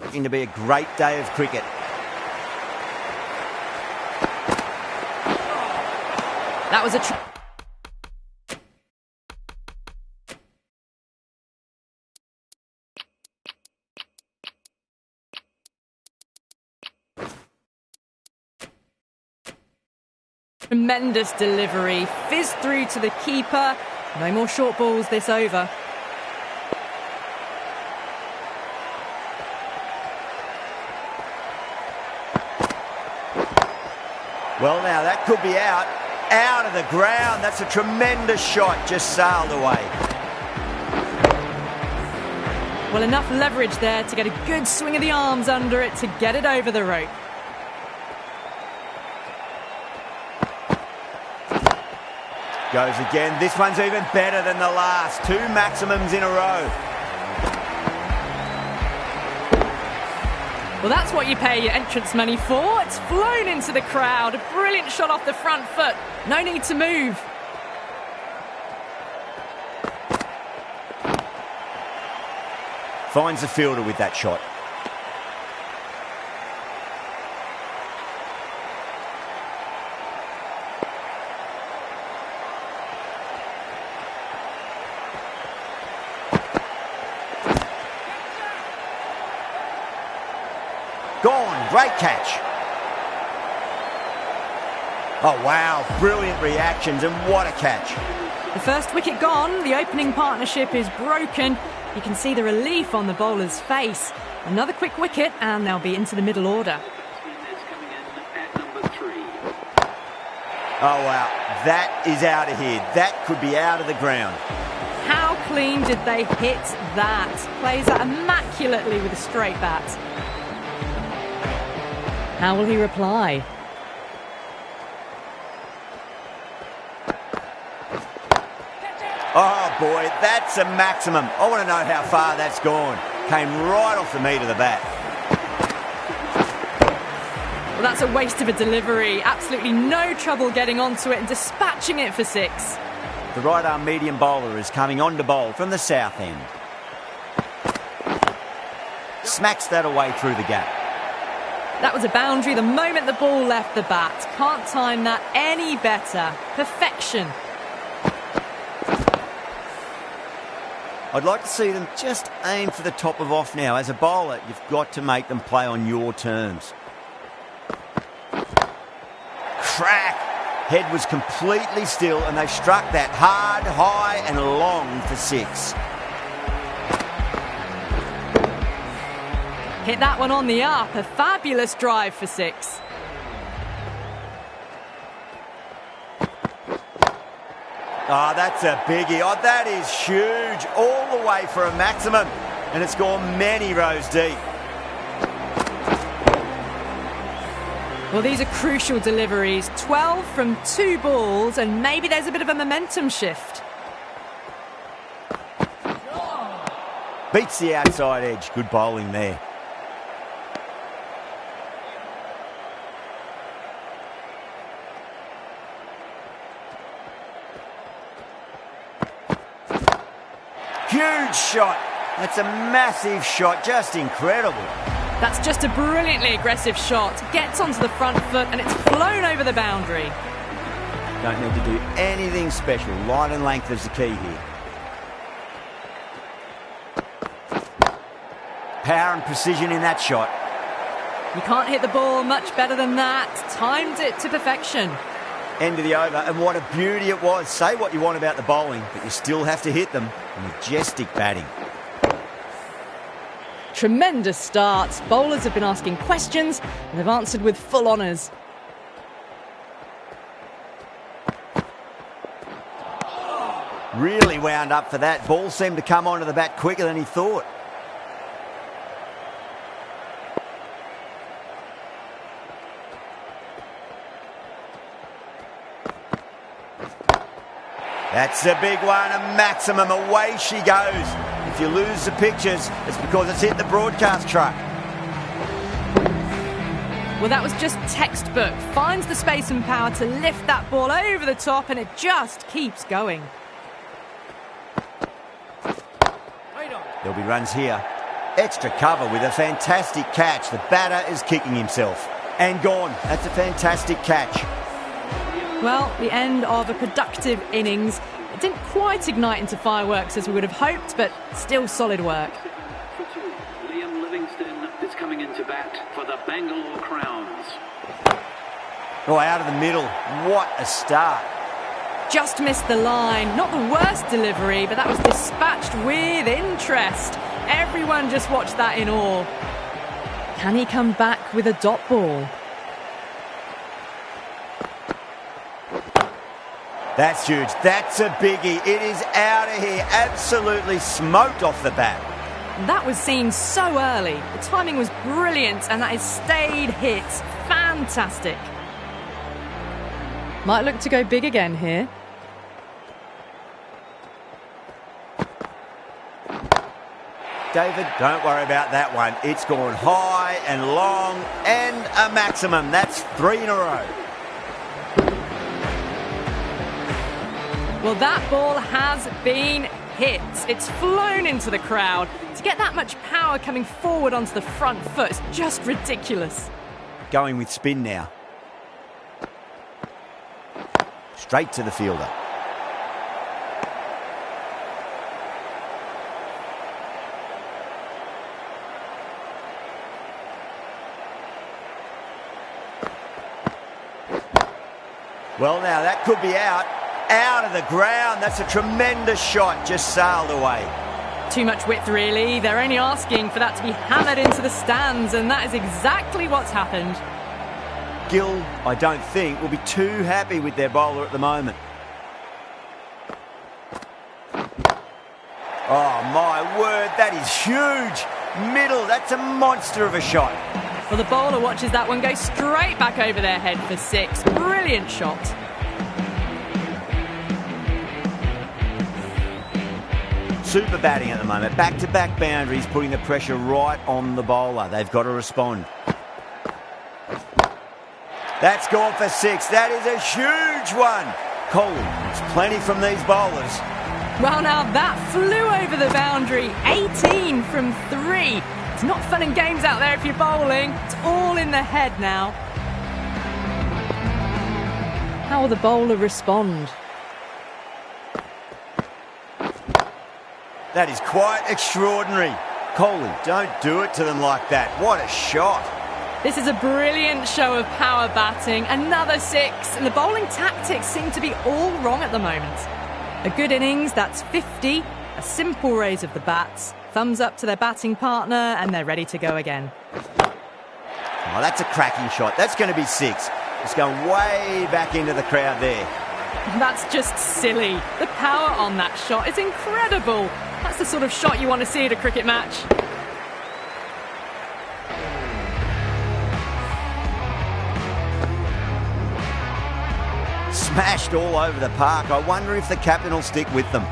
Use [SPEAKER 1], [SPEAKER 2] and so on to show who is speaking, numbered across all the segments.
[SPEAKER 1] looking to be a great day of cricket.
[SPEAKER 2] That was a tremendous delivery. Fizzed through to the keeper. No more short balls this over.
[SPEAKER 1] Well, now that could be out of the ground. That's a tremendous shot, just sailed away.
[SPEAKER 2] Well, enough leverage there to get a good swing of the arms under it to get it over the rope.
[SPEAKER 1] Goes again. This one's even better than the last. 2 maximums in a row.
[SPEAKER 2] Well, that's what you pay your entrance money for. It's flown into the crowd. A brilliant shot off the front foot. No need to move.
[SPEAKER 1] Finds the fielder with that shot. Gone. Great catch. Oh, wow. Brilliant reactions, and what a catch.
[SPEAKER 2] The first wicket gone. The opening partnership is broken. You can see the relief on the bowler's face. Another quick wicket, and they'll be into the middle order.
[SPEAKER 1] Oh, wow. That is out of here. That could be out of the ground.
[SPEAKER 2] How clean did they hit that? Plays that immaculately with a straight bat. How will he reply?
[SPEAKER 1] Oh, boy, that's a maximum. I want to know how far that's gone. Came right off the meat of the bat.
[SPEAKER 2] Well, that's a waste of a delivery. Absolutely no trouble getting onto it and dispatching it for 6.
[SPEAKER 1] The right-arm medium bowler is coming on to bowl from the south end. Smacks that away through the gap.
[SPEAKER 2] That was a boundary the moment the ball left the bat. Can't time that any better. Perfection.
[SPEAKER 1] I'd like to see them just aim for the top of off now. As a bowler, you've got to make them play on your terms. Crack! Head was completely still, and they struck that hard, high and long for 6.
[SPEAKER 2] Hit that one on the up. A fabulous drive for 6.
[SPEAKER 1] Oh, that's a biggie. Oh, that is huge. All the way for a maximum. And it's gone many rows deep.
[SPEAKER 2] Well, these are crucial deliveries. 12 from 2 balls, and maybe there's a bit of a momentum shift.
[SPEAKER 1] Beats the outside edge. Good bowling there. Huge shot. That's a massive shot. Just incredible.
[SPEAKER 2] That's just a brilliantly aggressive shot. Gets onto the front foot and it's flown over the boundary.
[SPEAKER 1] Don't need to do anything special. Line and length is the key here. Power and precision in that shot.
[SPEAKER 2] You can't hit the ball much better than that. Timed it to perfection.
[SPEAKER 1] End of the over, and what a beauty it was. Say what you want about the bowling, but you still have to hit them. Majestic batting.
[SPEAKER 2] Tremendous starts. Bowlers have been asking questions, and they've answered with full honours.
[SPEAKER 1] Really wound up for that. Ball seemed to come onto the bat quicker than he thought. That's a big one, a maximum. Away she goes. If you lose the pictures, it's because it's hit the broadcast truck.
[SPEAKER 2] Well, that was just textbook. Finds the space and power to lift that ball over the top, and it just keeps going.
[SPEAKER 1] There'll be runs here. Extra cover with a fantastic catch. The batter is kicking himself. And gone. That's a fantastic catch.
[SPEAKER 2] Well, the end of a productive innings. It didn't quite ignite into fireworks as we would have hoped, but still solid work.
[SPEAKER 3] Liam Livingstone is coming into bat for the Bangalore Crowns.
[SPEAKER 1] Oh, out of the middle. What a start.
[SPEAKER 2] Just missed the line. Not the worst delivery, but that was dispatched with interest. Everyone just watched that in awe. Can he come back with a dot ball?
[SPEAKER 1] That's huge. That's a biggie. It is out of here. Absolutely smoked off the bat.
[SPEAKER 2] That was seen so early. The timing was brilliant, and that has stayed hit. Fantastic. Might look to go big again here.
[SPEAKER 1] David, don't worry about that one. It's gone high and long and a maximum. That's 3 in a row.
[SPEAKER 2] Well, that ball has been hit. It's flown into the crowd. To get that much power coming forward onto the front foot is just ridiculous.
[SPEAKER 1] Going with spin now. Straight to the fielder. Well, now that could be out of the ground. That's a tremendous shot, just sailed away.
[SPEAKER 2] Too much width, really. They're only asking for that to be hammered into the stands, and that is exactly what's happened.
[SPEAKER 1] Gill, I don't think, will be too happy with their bowler at the moment. Oh, my word, that is huge. Middle, that's a monster of a shot.
[SPEAKER 2] Well, the bowler watches that one go straight back over their head for 6. Brilliant shot.
[SPEAKER 1] Super batting at the moment. Back-to-back boundaries, putting the pressure right on the bowler. They've got to respond. That's gone for 6. That is a huge one. Kohli, it's plenty from these bowlers.
[SPEAKER 2] Well, now that flew over the boundary. 18 from 3. It's not fun and games out there if you're bowling. It's all in the head now. How will the bowler respond?
[SPEAKER 1] That is quite extraordinary. Kohli, don't do it to them like that. What a shot.
[SPEAKER 2] This is a brilliant show of power batting. Another 6. And the bowling tactics seem to be all wrong at the moment. A good innings, that's 50. A simple raise of the bats. Thumbs up to their batting partner, and they're ready to go again.
[SPEAKER 1] Oh, that's a cracking shot. That's going to be 6. It's going way back into the crowd there.
[SPEAKER 2] That's just silly. The power on that shot is incredible. That's the sort of shot you want to see at a cricket match.
[SPEAKER 1] Smashed all over the park. I wonder if the captain will stick with them.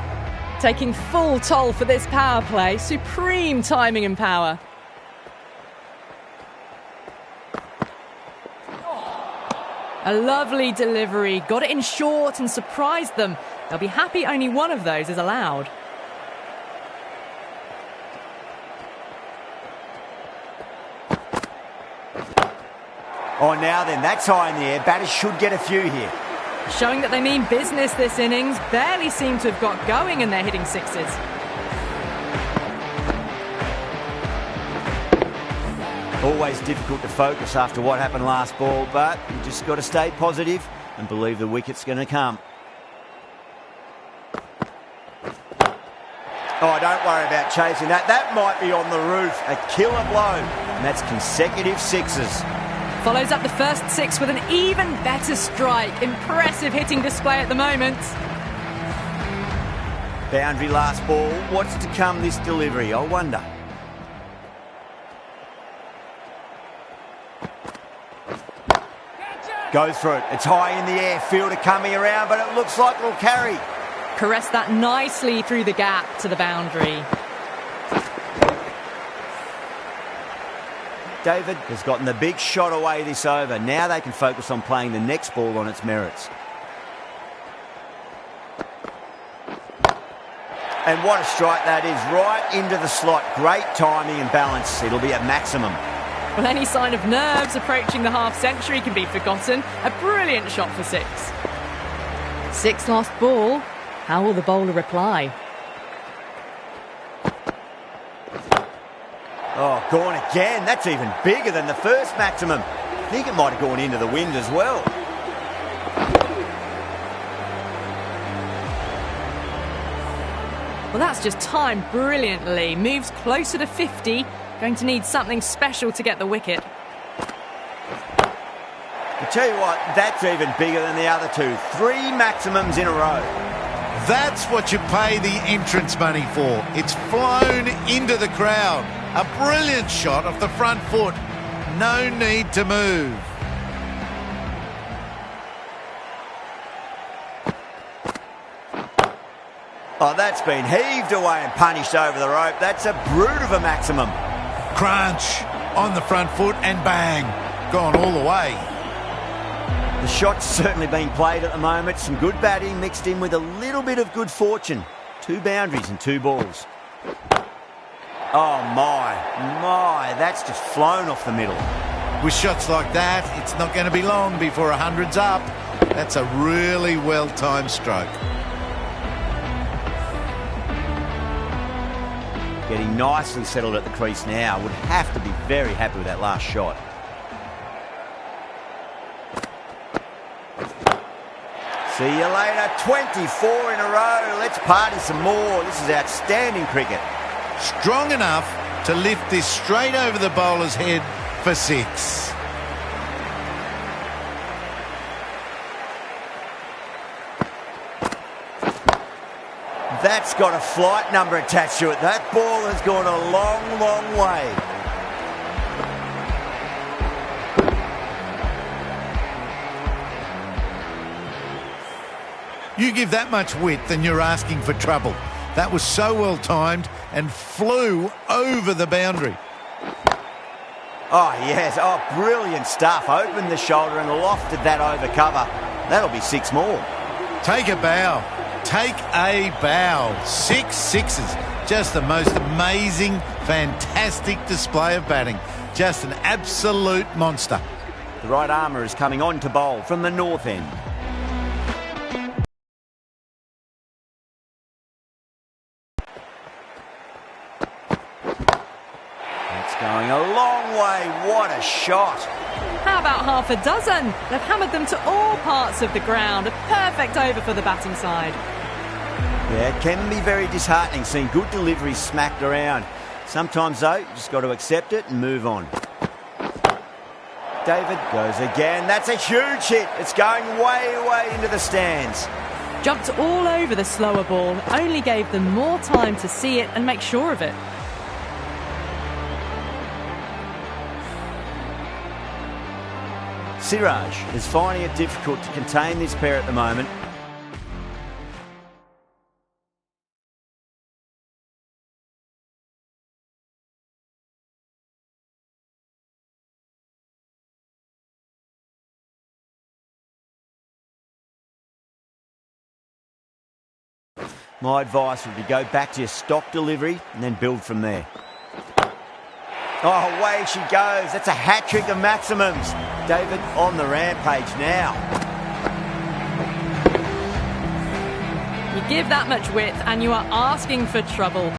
[SPEAKER 2] Taking full toll for this power play. Supreme timing and power. A lovely delivery. Got it in short and surprised them. They'll be happy only one of those is allowed.
[SPEAKER 1] Oh, now then, that's high in the air. Batters should get a few here.
[SPEAKER 2] Showing that they mean business this innings. Barely seem to have got going and they're hitting 6s.
[SPEAKER 1] Always difficult to focus after what happened last ball, but you just got to stay positive and believe the wicket's going to come. Oh, don't worry about chasing that. That might be on the roof. A killer blow. And that's consecutive 6s.
[SPEAKER 2] Follows up the first 6 with an even better strike. Impressive hitting display at the moment.
[SPEAKER 1] Boundary last ball. What's to come this delivery? I wonder. Goes through it. It's high in the air. Fielder coming around, but it looks like it'll carry.
[SPEAKER 2] Caressed that nicely through the gap to the boundary.
[SPEAKER 1] David has gotten the big shot away this over. Now they can focus on playing the next ball on its merits. And what a strike that is, right into the slot. Great timing and balance. It'll be at maximum.
[SPEAKER 2] Well, any sign of nerves approaching the half-century can be forgotten. A brilliant shot for 6. 6 lost ball. How will the bowler reply?
[SPEAKER 1] Oh, gone again. That's even bigger than the first maximum. I think it might have gone into the wind as well.
[SPEAKER 2] Well, that's just timed brilliantly. Moves closer to 50. Going to need something special to get the wicket.
[SPEAKER 1] I tell you what, that's even bigger than the other 2. 3 maximums in a row.
[SPEAKER 4] That's what you pay the entrance money for. It's flown into the crowd. A brilliant shot off the front foot. No need to move.
[SPEAKER 1] Oh, that's been heaved away and punished over the rope. That's a brute of a maximum.
[SPEAKER 4] Crunch on the front foot and bang. Gone all the way.
[SPEAKER 1] The shot's certainly being played at the moment. Some good batting mixed in with a little bit of good fortune. 2 boundaries and 2 balls. Oh, my. That's just flown off the middle.
[SPEAKER 4] With shots like that, it's not going to be long before 100's up. That's a really well-timed stroke.
[SPEAKER 1] Getting nicely settled at the crease now. Would have to be very happy with that last shot. See you later. 24 in a row. Let's party some more. This is outstanding cricket.
[SPEAKER 4] Strong enough to lift this straight over the bowler's head for 6.
[SPEAKER 1] That's got a flight number attached to it. That ball has gone a long, long way.
[SPEAKER 4] You give that much width and you're asking for trouble. That was so well timed and flew over the boundary.
[SPEAKER 1] Oh, yes. Oh, brilliant stuff. Opened the shoulder and lofted that over cover. That'll be 6 more.
[SPEAKER 4] Take a bow. Take a bow. 6 sixes. Just the most amazing, fantastic display of batting. Just an absolute monster.
[SPEAKER 1] The right armour is coming on to bowl from the north end. That's going a long way. What a shot.
[SPEAKER 2] How about half a dozen? They've hammered them to all parts of the ground. A perfect over for the batting side.
[SPEAKER 1] Yeah, it can be very disheartening seeing good deliveries smacked around. Sometimes, though, you just got to accept it and move on. David goes again. That's a huge hit. It's going way, way into the stands.
[SPEAKER 2] Jumped all over the slower ball. Only gave them more time to see it and make sure of it.
[SPEAKER 1] Siraj is finding it difficult to contain this pair at the moment. My advice would be go back to your stock delivery and then build from there. Oh, away she goes. That's a hat-trick of maximums. David on the rampage now.
[SPEAKER 2] You give that much width and you are asking for trouble.